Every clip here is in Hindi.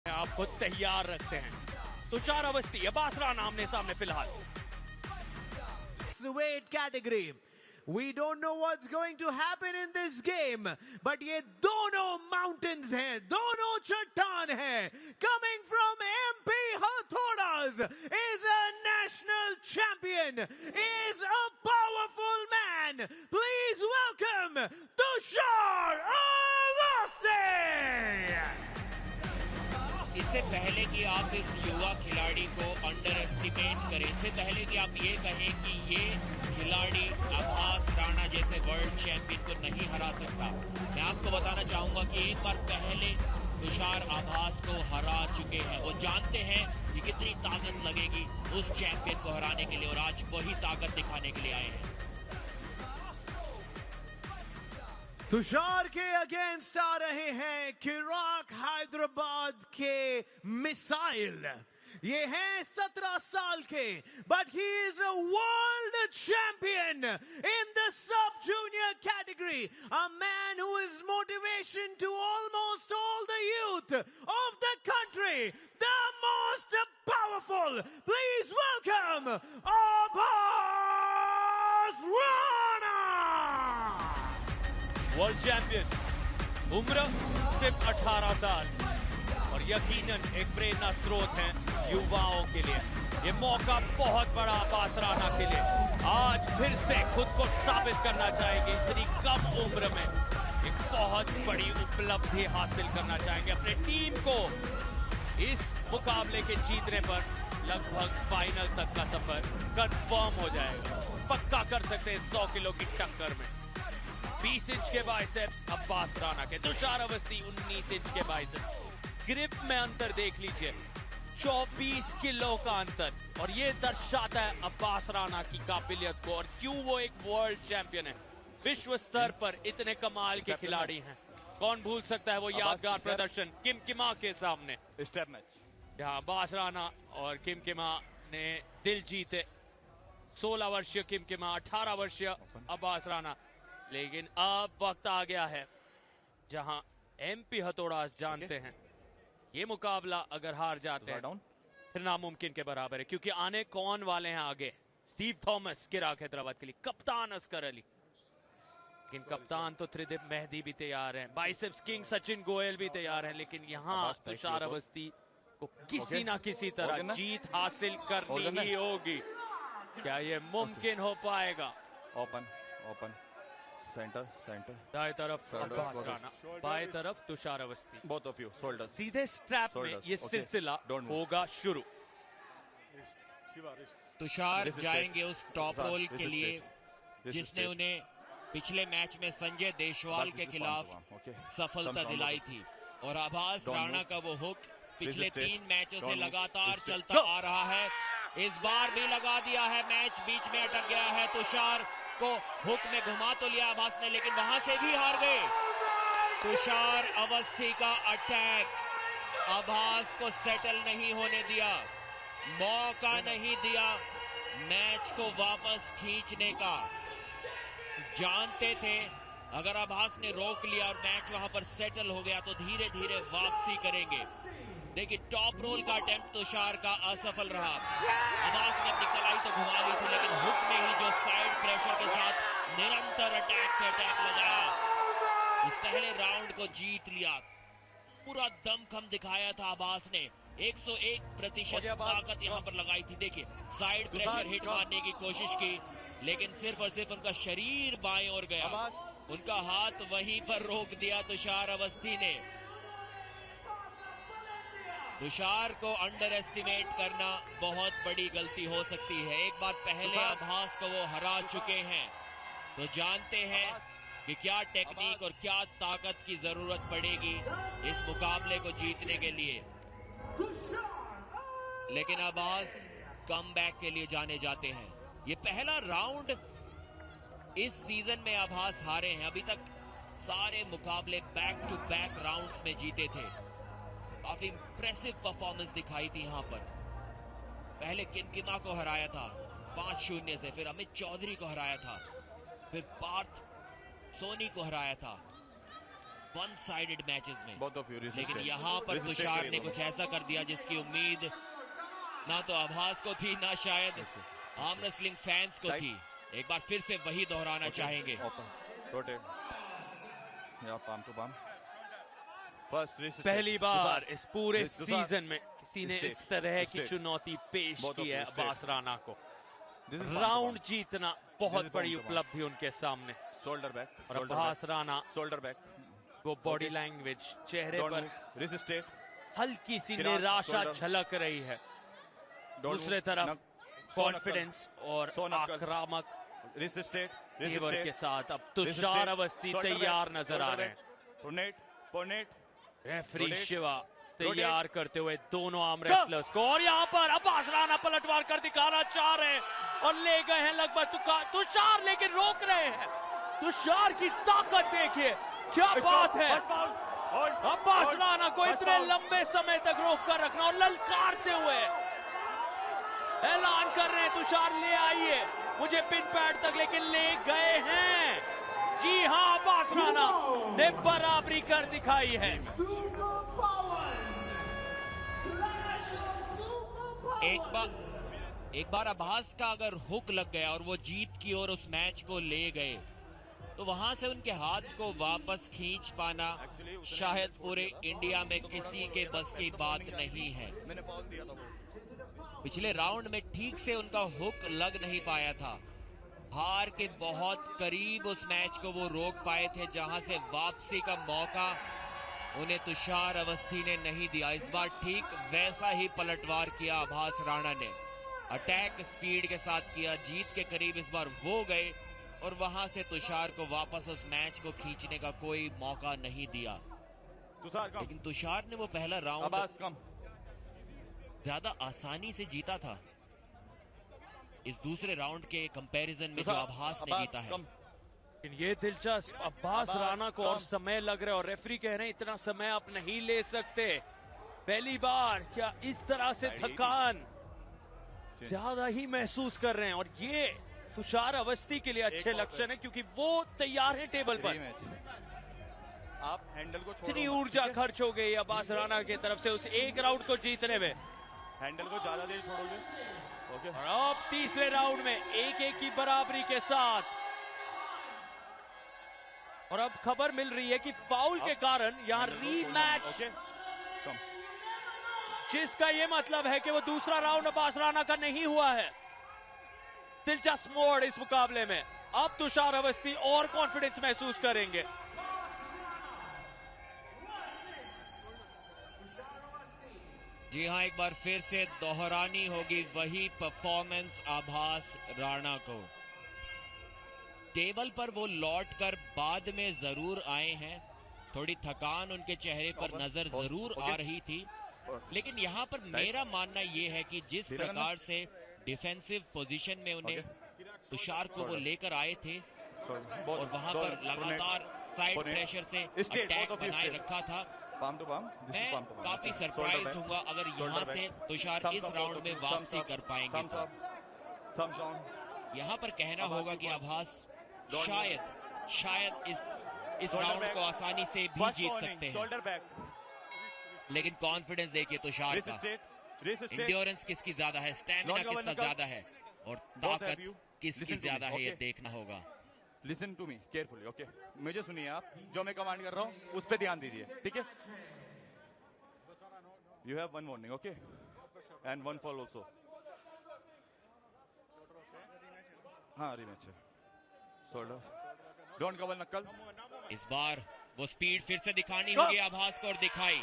आपको तैयार रखते हैं। तुषार अवस्थी, अब्बास राणा आमने सामने फिलहाल। Weight category. We don't know what's going to happen in this game, but ये दोनों mountains हैं, दोनों चट्टान हैं. Coming from MP Hathodas is a national champion, is a powerful man. Please welcome Tushar Avasti. इससे पहले कि आप इस युवा खिलाड़ी को अंडर एस्टिमेट करें, इससे पहले कि आप ये कहें कि ये खिलाड़ी अब्बास राणा जैसे वर्ल्ड चैंपियन को नहीं हरा सकता, मैं आपको बताना चाहूंगा कि एक बार पहले तुषार अब्बास को हरा चुके हैं। वो जानते हैं कि कितनी ताकत लगेगी उस चैंपियन को हराने के लिए, और आज वही ताकत दिखाने के लिए आए हैं। तुषार के अगेंस्ट आ रहे हैं किराक हैदराबाद के मिसाइल। ये हैं 17 साल के, but he is a world champion in the sub junior category, a man who is motivation to almost all the youth of the country, the most powerful. Please welcome Abbas Rana. World champion, उम्र सिर्फ 18 साल, और यकीनन एक प्रेरणा स्रोत है युवाओं के लिए। ये मौका बहुत बड़ा अब्बास राणा के लिए, आज फिर से खुद को साबित करना चाहेंगे। इतनी कम उम्र में एक बहुत बड़ी उपलब्धि हासिल करना चाहेंगे। अपने टीम को इस मुकाबले के जीतने पर लगभग फाइनल तक का सफर कंफर्म हो जाएगा। पक्का कर सकते हैं 100 किलो की टक्कर में। 20 इंच के बाइसेप्स अब्बास राणा के, तुषार अवस्थी 19 इंच के बाइसेप्स। ग्रिप में अंतर देख लीजिए, 24 किलो का अंतर, और ये दर्शाता है अब्बास राणा की काबिलियत को और क्यों वो एक वर्ल्ड चैंपियन है। विश्व स्तर पर इतने कमाल के खिलाड़ी हैं, कौन भूल सकता है वो यादगार प्रदर्शन किमकिमा के सामने। स्टेप मैच जहां अब्बास राणा और किमकिमा ने दिल जीते। 16 वर्षीय किमकिमा, 18 वर्षीय अब्बास राणा। लेकिन अब वक्त आ गया है जहां MP हथौड़ास जानते हैं ये मुकाबला अगर हार जाते हैं फिर नामुमकिन के बराबर है, क्योंकि आने कौन वाले हैं आगे। स्टीव थॉमस किराक हैदराबाद के लिए, कप्तान असकर अली, लेकिन कप्तान तो त्रिदिप मेहदी भी तैयार हैं, बाइसेप्स किंग सचिन गोयल भी तैयार हैं, लेकिन यहाँ तुषार अवस्थी को किसी ना किसी तरह जीत हासिल करनी ही होगी। क्या ये मुमकिन हो पाएगा? ओपन ओपन सेंटर सेंटर, दाएं तरफ अब्बास राणा, बाएं तरफ Tushar Awasthi. Both of you shoulders. सीधे स्ट्रैप में ये सिलसिला होगा शुरू। तुषार जाएंगे उस टॉप रोल के लिए जिसने उन्हें पिछले मैच में संजय देशवाल के खिलाफ सफलता दिलाई थी, और अब्बास राणा का वो हुक पिछले 3 मैचों से लगातार चलता आ रहा है। इस बार भी लगा दिया है, मैच बीच में अटक गया है। तुषार को हुक में घुमा तो लिया अब्बास ने, लेकिन वहां से भी हार गए। तुषार अवस्थी का अटैक अब्बास को सेटल नहीं होने दिया, मौका नहीं दिया मैच को वापस खींचने का। जानते थे अगर अब्बास ने रोक लिया और मैच वहां पर सेटल हो गया तो धीरे धीरे वापसी करेंगे। देखिए टॉप रोल का अटेम्प्ट तुषार का असफल रहा। अब्बास ने अपनी कलाई तो घुमा ली थी, लेकिन हुक में ही जो साइड प्रेशर के साथ निरंतर अटैक लगाया, उस पहले राउंड को जीत लिया। पूरा दमखम दिखाया था अब्बास ने, 101% ताकत यहां पर लगाई थी। देखिए साइड प्रेशर हिट मारने की कोशिश की, लेकिन सिर्फ और सिर्फ उनका शरीर बाएं ओर गया, उनका हाथ वहीं पर रोक दिया तुषार अवस्थी ने। तुषार को अंडर एस्टिमेट करना बहुत बड़ी गलती हो सकती है। एक बार पहले अब्बास को वो हरा चुके हैं, तो जानते हैं कि क्या टेक्निक और क्या ताकत की जरूरत पड़ेगी इस मुकाबले को जीतने के लिए। लेकिन अब्बास कमबैक के लिए जाने जाते हैं। ये पहला राउंड इस सीजन में अब्बास हारे हैं, अभी तक सारे मुकाबले बैक टू बैक राउंड्स में जीते थे। काफी इंप्रेसिव परफॉर्मेंस दिखाई थी यहां पर। पहले किमकिमा को हराया था 5-0 से, फिर अमित चौधरी को हराया था, फिर पार्थ सोनी को हराया था। वन साइडेड मैचेस में, Both of you resisted. लेकिन यहाँ पर Resisted तुषार करिए ने दोनों। कुछ ऐसा कर दिया जिसकी उम्मीद ना तो आभास को थी, ना शायद आर्म रेसलिंग फैंस को थी। एक बार फिर से वही दोहराना चाहेंगे। Open. Rotate. Yeah, palm to palm. First resisted. पहली बार Tushar. इस पूरे Tushar. सीजन में किसी ने Straight. इस तरह की Straight. चुनौती पेश Both of की है you, straight. अब्बास राना को। This is palm to round palm. जीतना This बहुत is बड़ी palm to palm. उपलब्धि उनके सामने, Shoulder back. और Shoulder Abbas back. Rana Shoulder back. वो बॉडी Okay. लैंग्वेज, चेहरे Don't पर move. Resisted. हल्की सी Kiran, निराशा shoulder. झलक रही है। Don't दूसरे move. तरफ Knuck- कॉन्फिडेंस और सौ नक्कल। आक्रामक Resisted. तेवर के Resisted. साथ अब Tushar Resisted. Awasthi Shoulder back. तैयार नजर आ Shoulder रहे हैं। back. Pronate. Pronate. Referee Rotate. Shiva Rotate. तैयार करते हुए दोनों आर्म रेसलर्स को, और यहाँ पर अब्बास राना पलटवार कर दिखाना चाह रहे हैं और ले गए हैं लगभग तुषार, लेकिन रोक रहे हैं। तुषार की ताकत देखिए, क्या बात है। First pound. Hold. Abbas Hold. Rana को First इतने pound. लंबे समय तक रोक कर रखना और ललकारते हुए ऐलान कर रहे हैं तुषार ले आइए मुझे पिन पैड तक, लेकिन ले गए हैं। जी हाँ, अब्बास राना ने बराबरी कर दिखाई है। एक बार आभास का अगर हुक लग गया और वो जीत की ओर उस मैच को ले गए, तो वहां से उनके हाथ को वापस खींच पाना शायद पूरे इंडिया में किसी के बस की बात नहीं है। मैंने फाउल दिया था वो। पिछले राउंड में ठीक से उनका हुक लग नहीं पाया था। हार के बहुत करीब उस मैच को वो रोक पाए थे, जहां से वापसी का मौका उन्हें तुषार अवस्थी ने नहीं दिया। इस बार ठीक वैसा ही पलटवार किया आभास राणा ने, अटैक स्पीड के साथ किया। जीत के करीब इस बार वो गए और वहां से तुषार को वापस उस मैच को खींचने का कोई मौका नहीं दिया। तुषार कम। लेकिन तुषार ने वो पहला राउंड आभास कम। ज्यादा आसानी से जीता था इस दूसरे राउंड के कंपैरिजन में जो तुषार, आभास ने आभास जीता है। कम। लेकिन ये दिलचस्प, अब्बास राना को और समय लग रहा है और रेफरी कह रहे हैं इतना समय आप नहीं ले सकते। पहली बार क्या इस तरह से थकान ज्यादा ही महसूस कर रहे हैं, और ये तुषार अवस्थी के लिए अच्छे लक्षण है क्योंकि वो तैयार है टेबल पर। रीमैच। आप हैंडल को छोड़ो इतनी मत, ऊर्जा ठीक है? खर्च हो गई अब्बास राना की तरफ से उस एक राउंड को जीतने में। हैंडल को ज्यादा देर छोड़ोगे। ओके। और अब तीसरे राउंड में 1-1 की बराबरी के साथ, और अब खबर मिल रही है कि फाउल के कारण यहां रीमैच, ओके। कम। जिसका ये मतलब है कि वो दूसरा राउंड अब्बास राना का नहीं हुआ है। दिलचस्प मोड़ इस मुकाबले में। अब तुषार अवस्थी और कॉन्फिडेंस महसूस करेंगे। जी हाँ, एक बार फिर से दोहरानी होगी वही परफॉर्मेंस आभास राणा को। टेबल पर वो लौट कर बाद में जरूर आए हैं, थोड़ी थकान उनके चेहरे पर नजर जरूर आ रही थी, लेकिन यहाँ पर मेरा मानना ये है कि जिस प्रकार से डिफेंसिव पोजीशन में उन्हें तुषार को वो लेकर आए थे और वहां पर लगातार साइड प्रेशर से अटैक बनाए रखा था, पाम टू पाम। मैं काफी सरप्राइज हूंगा अगर यहाँ से तुषार इस राउंड में वापसी कर पाएंगे तो। Thumbs down. यहाँ पर कहना होगा कि आभास शायद इस राउंड को आसानी से भी जीत सकते हैं, शोल्डर बैक। लेकिन कॉन्फिडेंस देखिए तुषार का। इंड्योरेंस किसकी ज्यादा है, स्टैमिना किसका ज्यादा है, और ताकत किसकी ज्यादा है, ये देखना होगा। Listen to me carefully, okay? मुझे सुनिए, आप जो मैं कमांड कर रहा हूँ उस पर ध्यान दीजिए, ठीक है? You have one warning, okay? And one fall also. हाँ, रीमैच है। शोल्डर, डोंट कवर नक्कल। इस बार वो स्पीड फिर से दिखानी होगी आभास को, और दिखाई।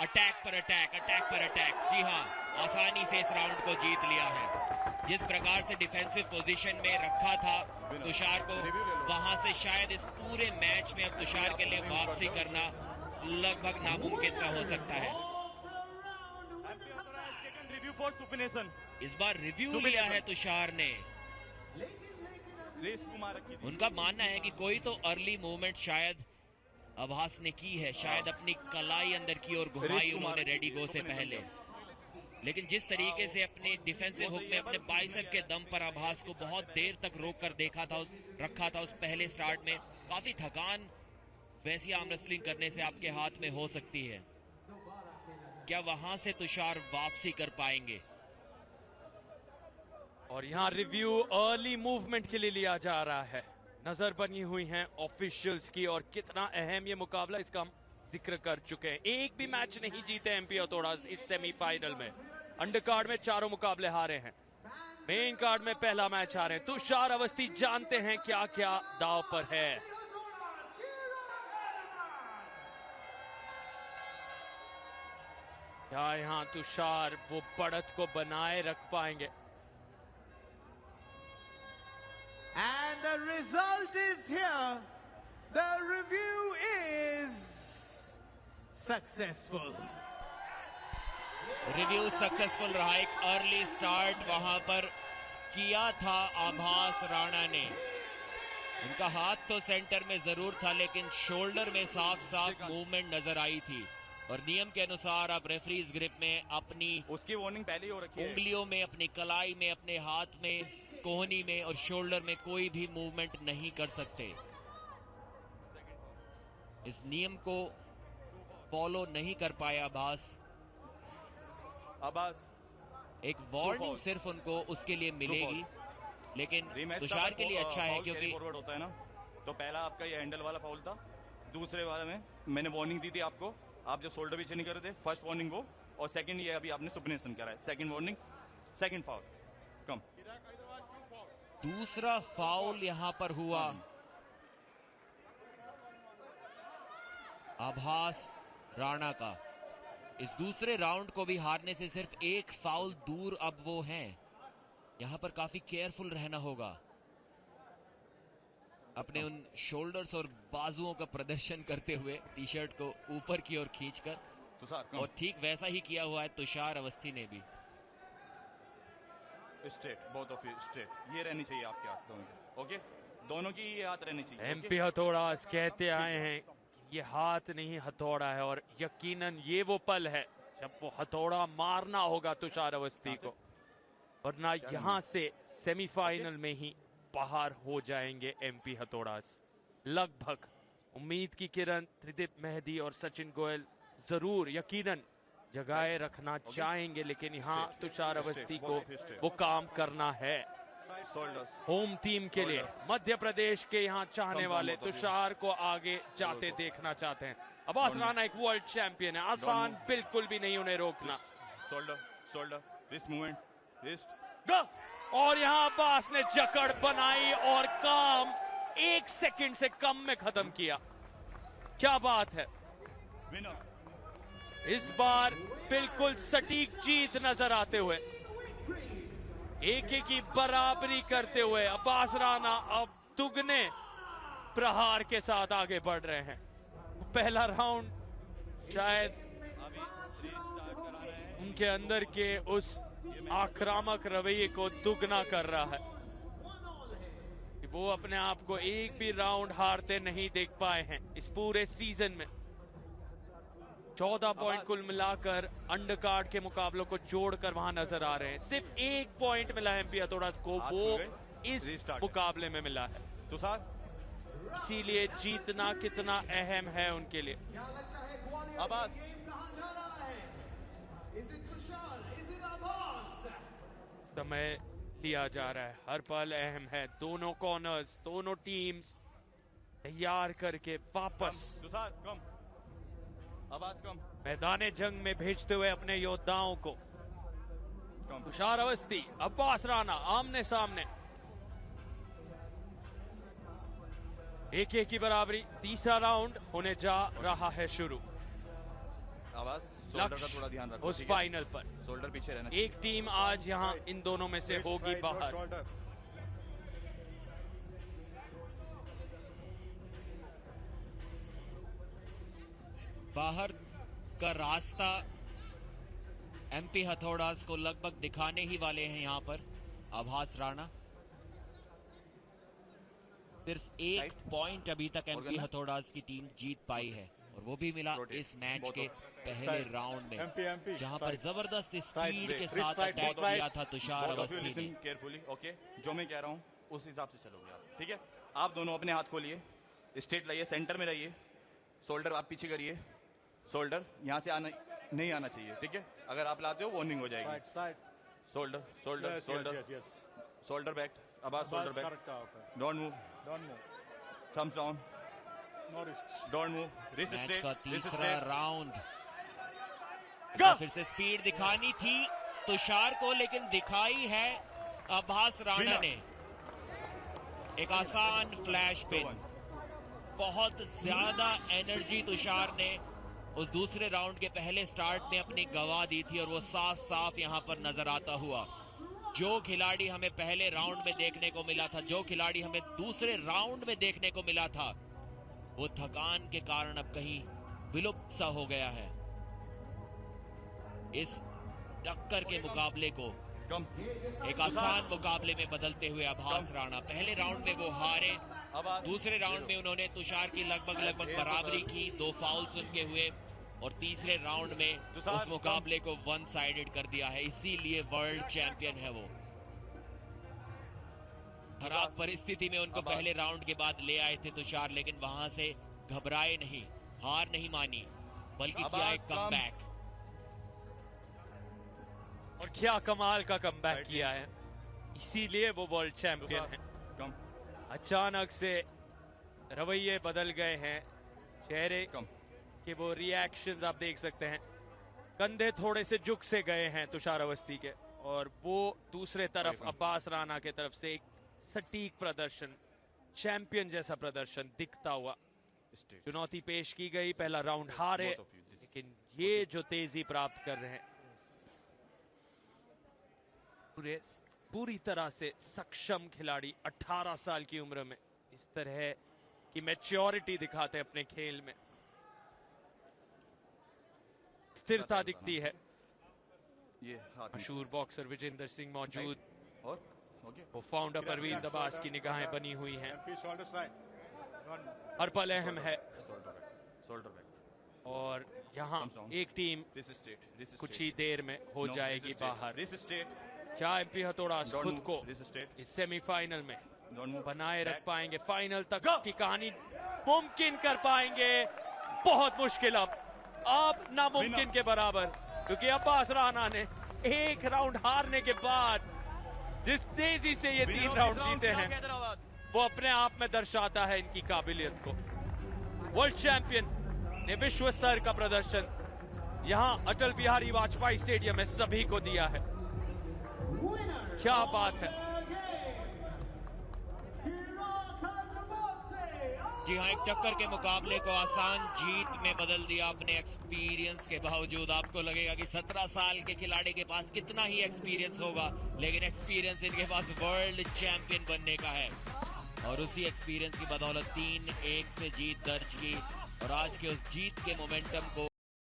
अटैक पर अटैक, अटैक पर अटैक। जी हाँ, आसानी से इस राउंड को जीत लिया है। जिस प्रकार से डिफेंसिव पोजीशन में रखा था तुषार को, वहां से शायद इस पूरे मैच में अब तुषार के लिए वापसी करना लगभग नामुमकिन सा हो सकता है। Review for supination. इस बार रिव्यू लिया है तुषार ने। रेस कुमार की उनका मानना है कि कोई तो अर्ली मूवमेंट शायद आभास ने की है, शायद अपनी कलाई अंदर की ओर घुमाई उन्होंने रेडी गो से पहले, लेकिन जिस तरीके से अपने डिफेंसिव हुक में अपने बाइसेप के दम पर आभास को बहुत देर तक रोक कर रखा था उस पहले स्टार्ट में, काफी थकान वैसी आर्म रेसलिंग करने से आपके हाथ में हो सकती है। क्या वहां से तुषार वापसी कर पाएंगे? और यहाँ रिव्यू अर्ली मूवमेंट के लिए लिया जा रहा है। नजर बनी हुई हैं ऑफिशियल्स की, और कितना अहम ये मुकाबला, इसका हम जिक्र कर चुके हैं। एक भी मैच नहीं जीते एमपी हथौड़ा इस सेमीफाइनल में। अंडर कार्ड में चारों मुकाबले हारे हैं, मेन कार्ड में पहला मैच हारे। तुषार अवस्थी जानते हैं क्या क्या दांव पर है। क्या यहाँ तुषार वो बढ़त को बनाए रख पाएंगे? And the result is here. The review is successful. Review successful रहा। एक अर्ली स्टार्ट वहां पर किया था आभास राणा ने। उनका हाथ तो सेंटर में जरूर था, लेकिन शोल्डर में साफ साफ मूवमेंट नजर आई थी। और नियम के अनुसार आप रेफरीज ग्रिप में अपनी उसकी वार्निंग पहले ही हो रखी है। उंगलियों में, अपनी कलाई में, अपने हाथ में, कोहनी में और शोल्डर में कोई भी मूवमेंट नहीं कर सकते। इस नियम को फॉलो नहीं कर पाया आभास। एक वार्निंग सिर्फ उनको उसके लिए मिलेगी, लेकिन तुषार के लिए अच्छा है क्योंकि फॉरवर्ड होता है ना। तो पहला आपका ये हैंडल वाला फाउल था, दूसरे वाले में मैंने वार्निंग दी थी आपको, आप जो शोल्डर पीछे नहीं कर रहे थे। फर्स्ट वार्निंग वो, और सेकंड ये अभी आपने सुपनेशन करा है। Second warning, second foul. कम दूसरा फाउल यहां पर हुआ आभास राणा का। इस दूसरे राउंड को भी हारने से सिर्फ एक फाउल दूर अब वो हैं। यहां पर काफी केयरफुल रहना होगा, अपने उन शोल्डर्स और बाजुओं का प्रदर्शन करते हुए टी शर्ट को ऊपर की ओर खींचकर। और ठीक वैसा ही किया हुआ है तुषार अवस्थी ने भी। Straight, both of you straight. ये रहनी चाहिए आपके हाथ दोनों की। ओके, दोनों की ये हाथ रहनी चाहिए। एमपी हथौड़ा कहते आए हैं ये हाथ नहीं हथौड़ा है, और यकीनन ये वो पल है जब वो हथौड़ा मारना होगा तुषार अवस्थी को, वरना यहां से सेमीफाइनल में ही बाहर हो जाएंगे एमपी हथौड़ा। लगभग उम्मीद की किरण त्रिदीप मेहदी और सचिन गोयल जरूर यकीनन जगाए रखना चाहेंगे, लेकिन यहाँ तुषार अवस्थी को वो काम करना है। होम टीम के लिए मध्य प्रदेश के यहाँ चाहने वाले तुषार को आगे जाते देखना चाहते हैं। अब्बास राणा एक वर्ल्ड चैंपियन है, आसान बिल्कुल भी नहीं उन्हें रोकना। शोल्डर, रिस्ट मूवमेंट, रिस्ट गो। और यहाँ अब्बास ने जकड़ बनाई और काम 1 सेकंड से कम में खत्म किया। क्या बात है। इस बार बिल्कुल सटीक जीत नजर आते हुए, एक की बराबरी करते हुए अब्बास राणा अब दुगने प्रहार के साथ आगे बढ़ रहे हैं। पहला राउंड शायद उनके अंदर के उस आक्रामक रवैये को दुगना कर रहा है। वो अपने आप को एक भी राउंड हारते नहीं देख पाए हैं इस पूरे सीजन में। 14 पॉइंट कुल मिलाकर अंडर कार्ड के मुकाबलों को जोड़कर वहां नजर आ रहे हैं। सिर्फ 1 पॉइंट मिला एमपी हथौड़ा को, वो इस मुकाबले में मिला है। इसीलिए जीतना कितना अहम है उनके लिए। समय लिया जा रहा है, हर पल अहम है। दोनों कॉर्नर्स, दोनों टीम्स तैयार करके वापस मैदाने जंग में भेजते हुए अपने योद्धाओं को। तुषार अवस्थी, अब्बास राणा आमने सामने, 1-1 की बराबरी। तीसरा राउंड होने जा रहा है शुरू। लक्ष्य थोड़ा ध्यान रखो उस फाइनल पर। शोल्डर पीछे रहना। एक टीम आज यहां इन दोनों में से होगी बाहर। बाहर का रास्ता एमपी हथौड़ास को लगभग दिखाने ही वाले हैं यहां पर आभास राणा। सिर्फ 1 पॉइंट अभी तक एमपी हथौड़ास की टीम जीत पाई है, और वो भी मिला इस मैच के पहले राउंड में, जहां पर जबरदस्त स्पीड के साथ अटैक किया था तुषार अवस्थी ने। केयरफुली, ओके, जो मैं कह रहा हूं उस हिसाब से चलोगे आप, ठीक है। आप दोनों अपने हाथ खोलिए, स्ट्रेट लाइए, सेंटर में रहिए, शोल्डर आप पीछे करिए, शोल्डर यहाँ से आना नहीं आना चाहिए, ठीक है? अगर आप लाते हो वार्निंग हो जाएगी। Shoulder shoulder shoulder shoulder back, Abbas shoulder back, don't move, thumbs down, don't move, wrist match straight, का रिस्ट तीसरा स्ट्रेट। राउंड। फिर से स्पीड दिखानी थी तुषार को, लेकिन दिखाई है अब्बास राणा ने। एक आसान फ्लैश पिन, बहुत ज्यादा एनर्जी तुषार ने उस दूसरे राउंड के पहले स्टार्ट में अपनी गवा दी थी, और वो साफ साफ यहां पर नजर आता हुआ। जो खिलाड़ी हमें पहले राउंड में देखने को मिला था, जो खिलाड़ी हमें दूसरे राउंड में देखने को मिला था, वो थकान के कारण अब कहीं विलुप्त सा हो गया है। इस टक्कर के मुकाबले को एक आसान मुकाबले में बदलते हुए अब्बास राणा, पहले राउंड में वो हारे, दूसरे राउंड में उन्होंने तुषार की लगभग बराबरी की, 2 फाउल्स उनके हुए, और तीसरे राउंड में उस मुकाबले को वन साइडेड कर दिया है। इसीलिए वर्ल्ड चैंपियन है वो। खराब परिस्थिति में उनको पहले राउंड के बाद ले आए थे तुषार, लेकिन वहां से घबराए नहीं, हार नहीं मानी, बल्कि किया एक कमबैक। और क्या कमाल का कमबैक किया है, इसीलिए वो वर्ल्ड चैंपियन है। अचानक से रवैये बदल गए हैं, चेहरे के वो रिएक्शंस आप देख सकते हैं, कंधे थोड़े से झुक से गए हैं तुषार अवस्थी के, और वो दूसरे तरफ अब्बास राणा के तरफ से एक सटीक प्रदर्शन, चैंपियन जैसा प्रदर्शन दिखता हुआ। चुनौती पेश की गई, पहला राउंड हारे, लेकिन ये जो तेजी प्राप्त कर रहे हैं, पूरी तरह से सक्षम खिलाड़ी, 18 साल की उम्र में इस तरह की मैच्योरिटी दिखाते हैं अपने खेल में, स्थिरता दिखती है। ये मशहूर बॉक्सर विजेंद्र सिंह मौजूद, और वो फाउंडर परवीन दबास की निगाहें बनी हुई हैं। हर पल अहम है, और यहाँ एक टीम कुछ ही देर में हो जाएगी बाहर। क्या एमपी हथौड़ा खुद को इस सेमीफाइनल में बनाए रख पाएंगे, फाइनल तक की कहानी मुमकिन कर पाएंगे? बहुत मुश्किल, अब नामुमकिन के बराबर, क्योंकि अब्बास राणा ने एक राउंड हारने के बाद जिस तेजी से ये 3 राउंड जीते हैं, वो अपने आप में दर्शाता है इनकी काबिलियत को। वर्ल्ड चैंपियन ने विश्व स्तर का प्रदर्शन यहां अटल बिहारी वाजपेयी स्टेडियम में सभी को दिया है। क्या बात है। जी हाँ, एक टक्कर के मुकाबले को आसान जीत में बदल दिया अपने एक्सपीरियंस के बावजूद। आपको लगेगा कि 17 साल के खिलाड़ी के पास कितना ही एक्सपीरियंस होगा, लेकिन एक्सपीरियंस इनके पास वर्ल्ड चैंपियन बनने का है, और उसी एक्सपीरियंस की बदौलत 3-1 से जीत दर्ज की, और आज के उस जीत के मोमेंटम को